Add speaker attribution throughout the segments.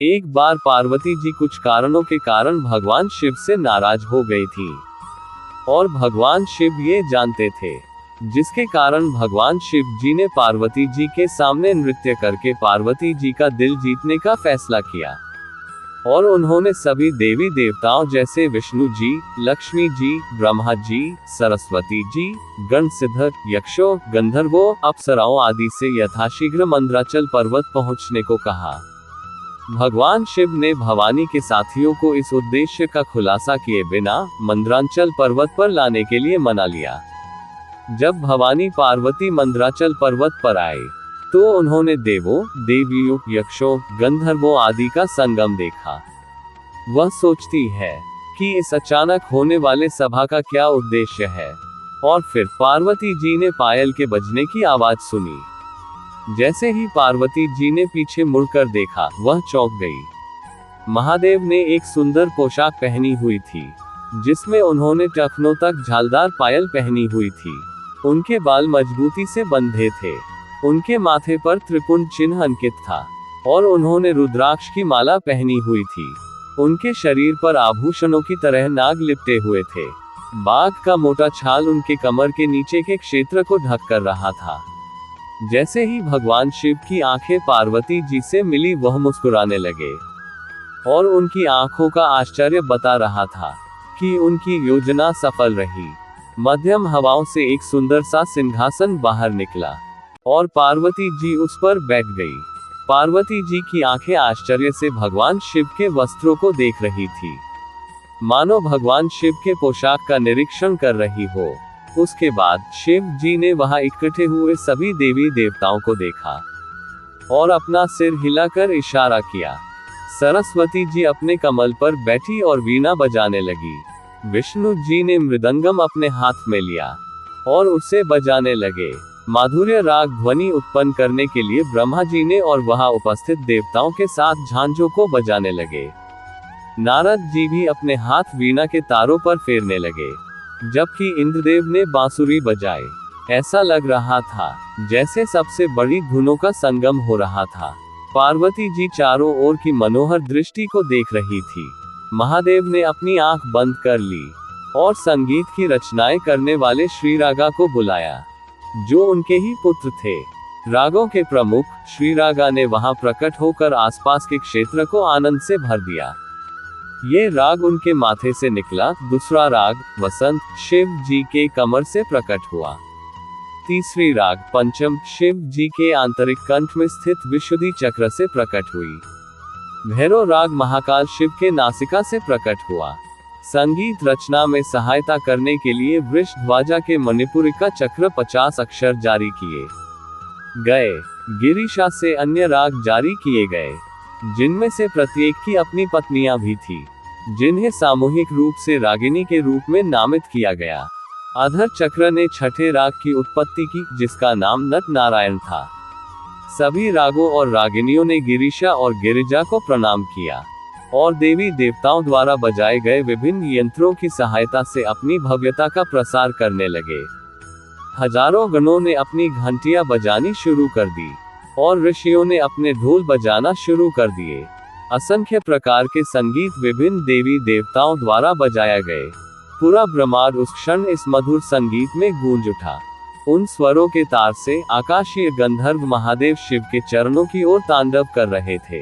Speaker 1: एक बार पार्वती जी कुछ कारणों के कारण भगवान शिव से नाराज हो गई थी और भगवान शिव ये जानते थे, जिसके कारण भगवान शिव जी ने पार्वती जी के सामने नृत्य करके पार्वती जी का दिल जीतने का फैसला किया। और उन्होंने सभी देवी देवताओं जैसे विष्णु जी, लक्ष्मी जी, ब्रह्मा जी, सरस्वती जी, गणसिद्ध, यक्षों, गंधर्वों, अप्सराओं आदि से यथाशीघ्र मंद्राचल पर्वत पहुंचने को कहा। भगवान शिव ने भवानी के साथियों को इस उद्देश्य का खुलासा किए बिना मंद्राचल पर्वत पर लाने के लिए मना लिया। जब भवानी पार्वती मंद्राचल पर्वत पर आए तो उन्होंने देवों, देवियों, यक्षों, गंधर्वों आदि का संगम देखा। वह सोचती है कि इस अचानक होने वाले सभा का क्या उद्देश्य है। और फिर पार्वती जी ने पायल के बजने की आवाज सुनी। जैसे ही पार्वती जी ने पीछे मुड़कर देखा, वह चौंक गई। महादेव ने एक सुंदर पोशाक पहनी हुई थी, जिसमें उन्होंने टखनों तक झालदार पायल पहनी हुई थी। उनके बाल मजबूती से बंधे थे, उनके माथे पर त्रिपुंड चिन्ह अंकित था और उन्होंने रुद्राक्ष की माला पहनी हुई थी। उनके शरीर पर आभूषणों की तरह नाग लिपटे हुए थे। बाघ का मोटा छाल उनके कमर के नीचे के क्षेत्र को ढक कर रहा था। जैसे ही भगवान शिव की आंखें पार्वती जी से मिली, वह मुस्कुराने लगे और उनकी आंखों का आश्चर्य बता रहा था कि उनकी योजना सफल रही। मध्यम हवाओं से एक सुंदर सा सिंहासन बाहर निकला और पार्वती जी उस पर बैठ गई। पार्वती जी की आंखें आश्चर्य से भगवान शिव के वस्त्रों को देख रही थी, मानो भगवान शिव के पोशाक का निरीक्षण कर रही हो। उसके बाद शिव जी ने वहां इकट्ठे हुए सभी देवी देवताओं को देखा और अपना सिर हिलाकर इशारा किया। सरस्वती जी अपने कमल पर बैठी और वीणा बजाने लगी। विष्णु जी ने मृदंगम अपने हाथ में लिया और उसे बजाने लगे। माधुर्य राग ध्वनि उत्पन्न करने के लिए ब्रह्मा जी ने और वहां उपस्थित देवताओं के साथ झांझों को बजाने लगे। नारद जी भी अपने हाथ वीणा के तारों पर फेरने लगे, जबकि इंद्रदेव ने बांसुरी बजाए। ऐसा लग रहा था जैसे सबसे बड़ी धुनों का संगम हो रहा था। पार्वती जी चारों ओर की मनोहर दृष्टि को देख रही थी। महादेव ने अपनी आंख बंद कर ली और संगीत की रचनाएं करने वाले श्रीरागा को बुलाया, जो उनके ही पुत्र थे। रागों के प्रमुख श्रीरागा ने वहां प्रकट होकर आसपास के क्षेत्र को आनंद से भर दिया। ये राग उनके माथे से निकला। दूसरा राग वसंत शिव जी के कमर से प्रकट हुआ। तीसरी राग पंचम शिव जी के आंतरिक कंठ में स्थित विशुद्धि चक्र से प्रकट हुई। भैरव राग महाकाल शिव के नासिका से प्रकट हुआ। संगीत रचना में सहायता करने के लिए वृषध्वजा के मणिपुरिका चक्र 50 अक्षर जारी किए गए। गिरिशा से अन्य राग जारी किए गए, जिनमें से प्रत्येक की अपनी पत्नियां भी थी, जिन्हें सामूहिक रूप से रागिनी के रूप में नामित किया गया। अधर चक्र ने छठे राग की उत्पत्ति की, जिसका नाम नट नारायण था। सभी रागों और रागिनियों ने गिरिशा और गिरिजा को प्रणाम किया और देवी देवताओं द्वारा बजाए गए विभिन्न यंत्रों की सहायता से अपनी भव्यता का प्रसार करने लगे। हजारों गणों ने अपनी घंटियां बजानी शुरू कर दी और ऋषियों ने अपने ढोल बजाना शुरू कर दिए। असंख्य प्रकार के संगीत विभिन्न देवी देवताओं द्वारा बजाया गए। पूरा ब्रह्मांड उस क्षण इस मधुर संगीत में गूंज उठा। उन स्वरों के तार से आकाशीय गंधर्व महादेव शिव के चरणों की ओर तांडव कर रहे थे।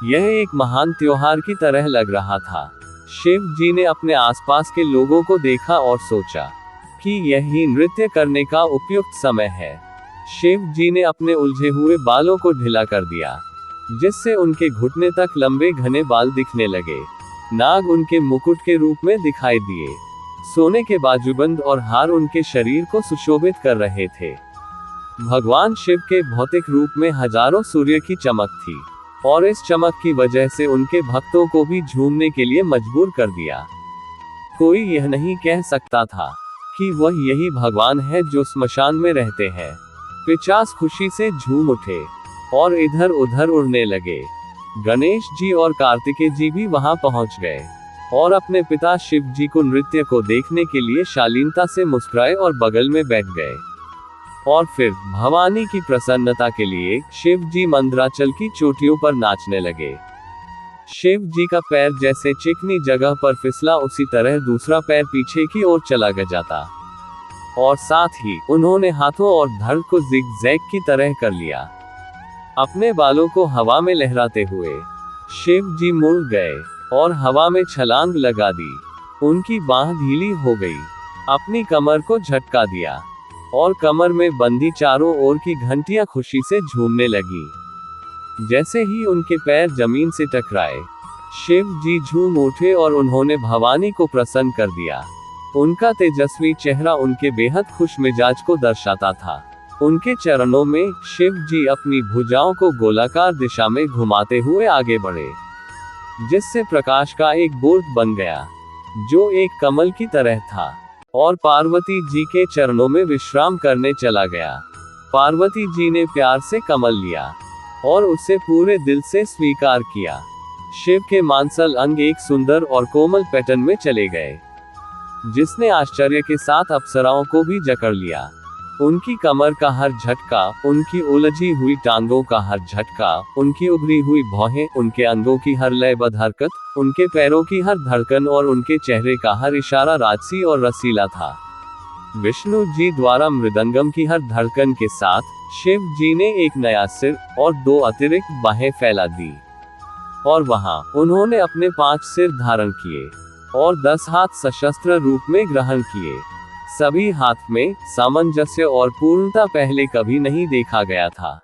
Speaker 1: यह एक महान त्योहार की तरह लग रहा था। शिव जी ने अपने आसपास के लोगों को देखा और सोचा कि यही नृत्य करने का उपयुक्त समय है। शिव जी ने अपने उलझे हुए बालों को ढीला कर दिया, जिससे उनके घुटने तक लंबे घने बाल दिखने लगे। नाग उनके मुकुट के रूप में दिखाई दिए। सोने के बाजूबंद और हार उनके शरीर को सुशोभित कर रहे थे। भगवान शिव के भौतिक रूप में हजारों सूर्य की चमक थी और इस चमक की वजह से उनके भक्तों को भी झूमने के लिए मजबूर कर दिया। कोई यह नहीं कह सकता था कि वह यही भगवान है जो स्मशान में रहते हैं। पिशाच खुशी से झूम उठे और इधर उधर उड़ने लगे। गणेश जी और कार्तिकेय जी भी वहां पहुंच गए और अपने पिता शिव जी को नृत्य को देखने के लिए शालीनता से मुस्कुराए और बगल में बैठ गए। और फिर भवानी की प्रसन्नता के लिए शिव जी मंद्राचल की चोटियों पर नाचने लगे। शिव जी का पैर जैसे चिकनी जगह पर फिसला, उसी तरह दूसरा पैर पीछे की ओर चला जाता, और साथ ही उन्होंने हाथों और धड़ को जिग-जैग की तरह कर लिया। अपने बालों को हवा में लहराते हुए शिव जी मुड़ गए और हवा में छलांग लगा दी। उनकी बाह ढीली हो गई, अपनी कमर को झटका दिया, और कमर में बंधी चारों ओर की घंटियां खुशी से झूमने लगी। जैसे ही उनके पैर जमीन से टकराए, शिव जी झूम उठे और उन्होंने भवानी को प्रसन्न कर दिया। उनका तेजस्वी चेहरा उनके बेहद खुश मिजाज को दर्शाता था। उनके चरणों में शिव जी अपनी भुजाओं को गोलाकार दिशा में घुमाते हुए आगे बढ़े, जिससे प्रकाश का एक बुर्ज बन गया, जो एक कमल की तरह था, और पार्वती जी के चरणों में विश्राम करने चला गया। पार्वती जी ने प्यार से कमल लिया और उसे पूरे दिल से स्वीकार किया। शिव के मांसल अंग एक सुंदर और कोमल पैटर्न में चले गए, जिसने आश्चर्य के साथ अप्सराओं को भी जकड़ लिया। उनकी कमर का हर झटका, उनकी उलझी हुई टांगों का हर झटका, उनकी उभरी हुई भौहें, उनके अंगों की हर लयबद्ध हरकत, उनके पैरों की हर धड़कन और उनके चेहरे का हर इशारा राजसी और रसीला था। विष्णु जी द्वारा मृदंगम की हर धड़कन के साथ शिव जी ने एक नया सिर और 2 अतिरिक्त बाहें फैला दी, और वहां उन्होंने अपने 5 सिर धारण किए और 10 हाथ सशस्त्र रूप में ग्रहण किए। सभी हाथ में सामंजस्य और पूर्णता पहले कभी नहीं देखा गया था।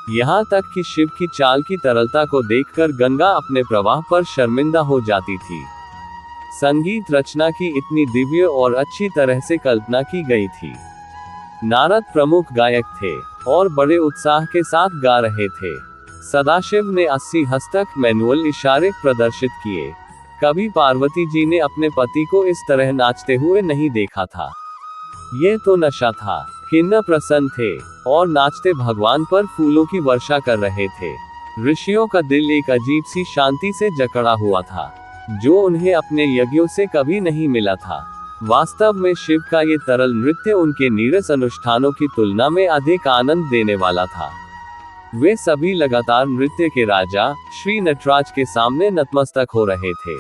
Speaker 1: यहाँ तक कि शिव की चाल की तरलता को देखकर गंगा अपने प्रवाह पर शर्मिंदा हो जाती थी। संगीत रचना की इतनी दिव्य और अच्छी तरह से कल्पना की गई थी। नारद प्रमुख गायक थे और बड़े उत्साह के साथ गा रहे थे। सदाशिव ने 80 हस्तक मैनुअल इशारे प्रदर्शित किए। कभी पार्वती जी ने अपने पति को इस तरह नाचते हुए नहीं देखा था। ये तो नशा था। किन्नर प्रसन्न थे और नाचते भगवान पर फूलों की वर्षा कर रहे थे। ऋषियों का दिल एक अजीब सी शांति से जकड़ा हुआ था, जो उन्हें अपने यज्ञों से कभी नहीं मिला था। वास्तव में शिव का ये तरल नृत्य उनके नीरस अनुष्ठानों की तुलना में अधिक आनंद देने वाला था। वे सभी लगातार नृत्य के राजा श्री नटराज के सामने नतमस्तक हो रहे थे।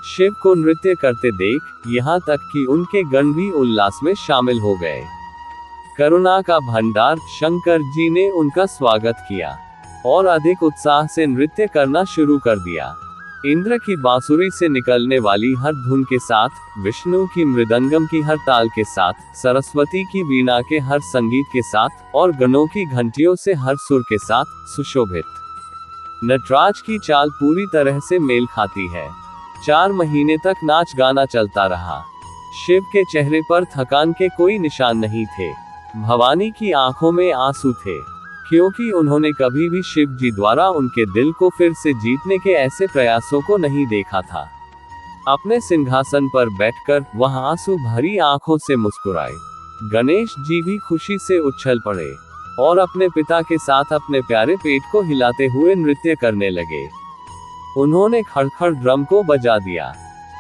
Speaker 1: शिव को नृत्य करते देख यहाँ तक कि उनके गण भी उल्लास में शामिल हो गए। करुणा का भंडार शंकर जी ने उनका स्वागत किया और अधिक उत्साह से नृत्य करना शुरू कर दिया। इंद्र की बांसुरी से निकलने वाली हर धुन के साथ, विष्णु की मृदंगम की हर ताल के साथ, सरस्वती की वीणा के हर संगीत के साथ और गणों की घंटियों से हर सुर के साथ सुशोभित नटराज की चाल पूरी तरह से मेल खाती है। 4 महीने तक नाच गाना चलता रहा। शिव के चेहरे पर थकान के कोई निशान नहीं थे। भवानी की आंखों में आंसू थे, क्योंकि उन्होंने कभी भी शिव जी द्वारा उनके दिल को फिर से जीतने के ऐसे प्रयासों को नहीं देखा था। अपने सिंहासन पर बैठकर वह आंसू भरी आंखों से मुस्कुराए। गणेश जी भी खुशी से उछल पड़े और अपने पिता के साथ अपने प्यारे पेट को हिलाते हुए नृत्य करने लगे। उन्होंने खड़खड़ ड्रम को बजा दिया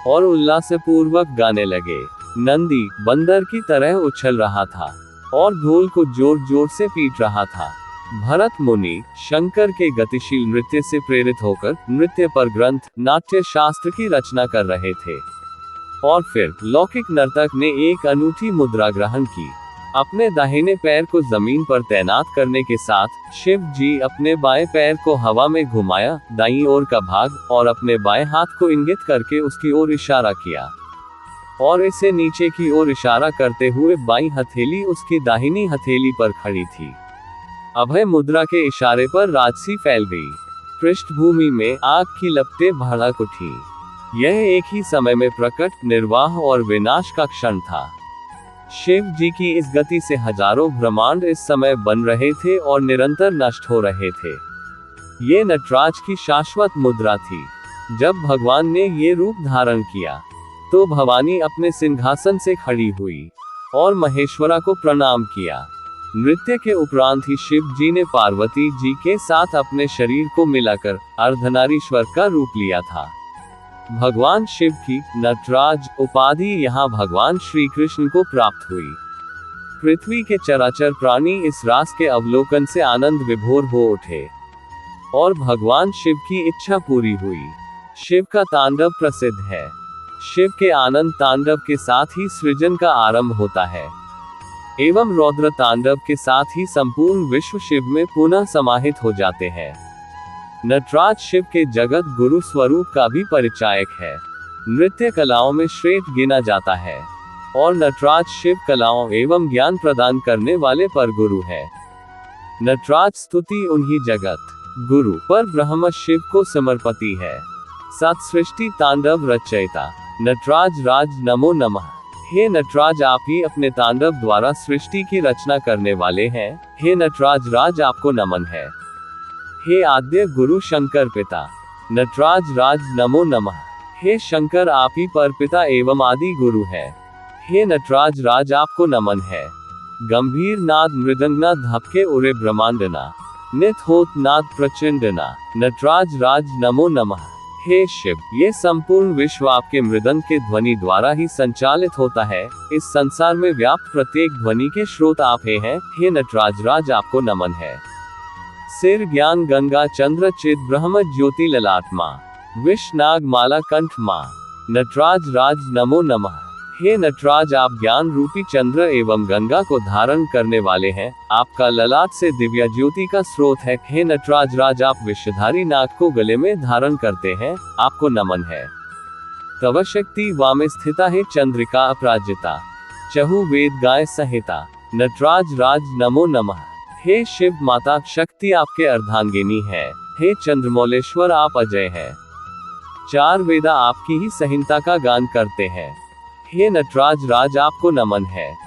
Speaker 1: और उल्लासपूर्वक गाने लगे। नंदी बंदर की तरह उछल रहा था और ढोल को जोर जोर से पीट रहा था। भरत मुनि शंकर के गतिशील नृत्य से प्रेरित होकर नृत्य पर ग्रंथ नाट्य शास्त्र की रचना कर रहे थे। और फिर लौकिक नर्तक ने एक अनूठी मुद्रा ग्रहण की। अपने दाहिने पैर को जमीन पर तैनात करने के साथ शिव जी अपने बाएं पैर को हवा में घुमाया, दाईं ओर का भाग, और अपने बाएं हाथ को इंगित करके उसकी ओर इशारा किया, और इसे नीचे की ओर इशारा करते हुए बाईं हथेली उसकी दाहिनी हथेली पर खड़ी थी। अभय मुद्रा के इशारे पर राजसी फैल गई। पृष्ठभूमि में आग की लपटें भड़क उठी। यह एक ही समय में प्रकट, निर्वाह और विनाश का क्षण था। शिव जी की इस गति से हजारों ब्रह्मांड इस समय बन रहे थे और निरंतर नष्ट हो रहे थे। ये नटराज की शाश्वत मुद्रा थी। जब भगवान ने ये रूप धारण किया, तो भवानी अपने सिंहासन से खड़ी हुई और महेश्वरा को प्रणाम किया। नृत्य के उपरांत ही शिव जी ने पार्वती जी के साथ अपने शरीर को मिलाकर अर्धनारीश्वर का रूप लिया था। भगवान शिव की नटराज उपाधि यहाँ भगवान श्री कृष्ण को प्राप्त हुई। पृथ्वी के चराचर प्राणी इस रास के अवलोकन से आनंद विभोर हो उठे और भगवान शिव की इच्छा पूरी हुई। शिव का तांडव प्रसिद्ध है। शिव के आनंद तांडव के साथ ही सृजन का आरंभ होता है एवं रौद्र तांडव के साथ ही संपूर्ण विश्व शिव में पुनः समाहित हो जाते हैं। नटराज शिव के जगत गुरु स्वरूप का भी परिचायक है। नृत्य कलाओं में श्रेष्ठ गिना जाता है और नटराज शिव कलाओं एवं ज्ञान प्रदान करने वाले पर गुरु है। नटराज स्तुति उन्हीं जगत गुरु पर ब्रह्म शिव को समर्पित है। सात सृष्टि तांडव रचयिता नटराज राज नमो नमः। हे नटराज, आप ही अपने तांडव द्वारा सृष्टि की रचना करने वाले हैं। हे नटराज राज, आपको नमन है। हे आद्य गुरु शंकर पिता नटराज राज नमो नमः। हे शंकर, आप ही पर पिता एवं आदि गुरु है। हे नटराज राज, आपको नमन है। गंभीर नाद मृदंगना धपके उरे ब्रह्मांडना नित होत नाद प्रचंडना नटराज राज नमो नमः। हे शिव, ये संपूर्ण विश्व आपके मृदंग के ध्वनि द्वारा ही संचालित होता है। इस संसार में व्याप्त प्रत्येक ध्वनि के स्रोत आप ही हैं। हे नटराज राज, आपको नमन है। सिर ज्ञान गंगा चंद्र चित ब्रह्म ज्योति ललाटमा विष नाग माला कंठ मां नटराज राज नमो नमः। हे नटराज, आप ज्ञान रूपी चंद्र एवं गंगा को धारण करने वाले हैं। आपका ललाट से दिव्य ज्योति का स्रोत है। हे नटराज राज, आप विषधारी नाग को गले में धारण करते हैं। आपको नमन है। तव शक्ति वामे स्थिता है चंद्रिका अपराजिता चहु वेद गाय संहिता नटराज राज नमो नमः। हे शिव माता शक्ति आपके अर्धांगिनी है। हे चंद्रमौलेश्वर, आप अजय हैं। चार वेदा आपकी ही संहिता का गान करते हैं। हे नटराज राज, आपको नमन है।